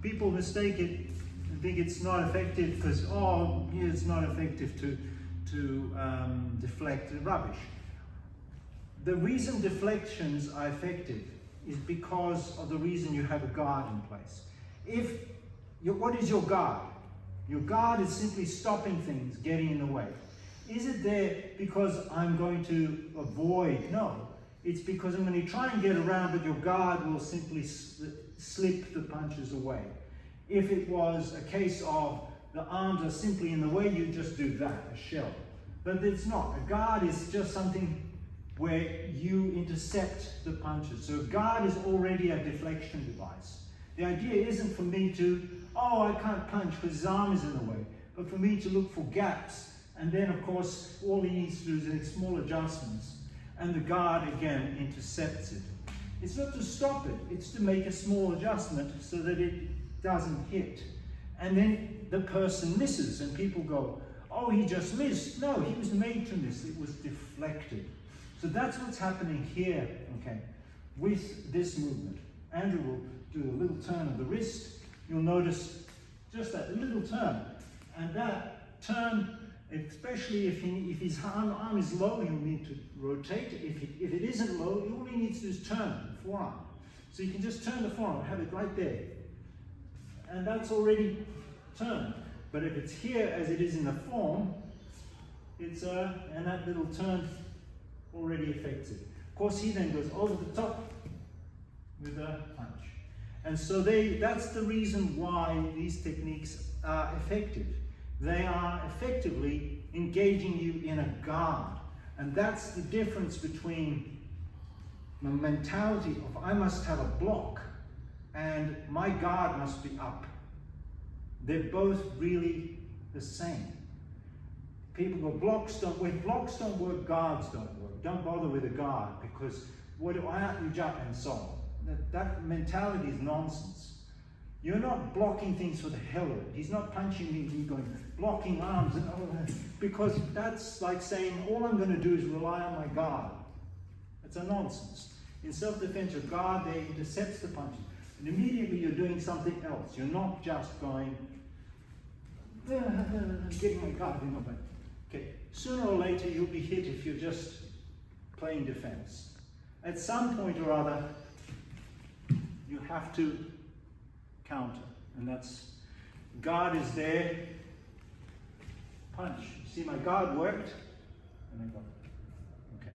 People mistake it and think it's not effective because, oh, yeah, it's not effective to deflect rubbish. The reason deflections are effective is because of the reason you have a guard in place. What is your guard? Your guard is simply stopping things getting in the way. Is it there because I'm going to avoid? No. It's because I'm going to try and get around, but your guard will simply slip the punches away. If it was a case of the arms are simply in the way, you just do that, a shell. But it's not. A guard is just something where you intercept the punches. So a guard is already a deflection device. The idea isn't for me to, oh, I can't punch because his arm is in the way, but for me to look for gaps. And then, of course, all he needs to do is make small adjustments. And the guard, again, intercepts it. It's not to stop it. It's to make a small adjustment so that it doesn't hit. And then the person misses, and people go, oh, he just missed. No, he was made to miss. It was deflected. So that's what's happening here, okay, with this movement. Andrew will do a little turn of the wrist. You'll notice just that little turn. And that turn, especially if his arm is low, he'll need to rotate. If it isn't low, all he needs to do is turn the forearm. So you can just turn the forearm, have it right there. And that's already turned. But if it's here as it is in the form, and that little turn already affects it. Of course, he then goes over the top with a punch. And so that's the reason why these techniques are effective. They are effectively engaging you in a guard. And that's the difference between the mentality of I must have a block and my guard must be up. They're both really the same. People go, blocks don't work. Blocks don't work, guards don't work. Don't bother with a guard because why aren't you jumping and so on? That mentality is nonsense. You're not blocking things for the hell of it. He's not punching me and going, blocking arms and all that. Because that's like saying, all I'm going to do is rely on my guard. That's a nonsense. In self-defense, your guard there intercepts the punches. And immediately you're doing something else. You're not just going, getting my guard in the way. Okay, sooner or later you'll be hit if you're just playing defense. At some point or other, you have to counter. And that's, guard is there, punch. See, my guard worked, and I got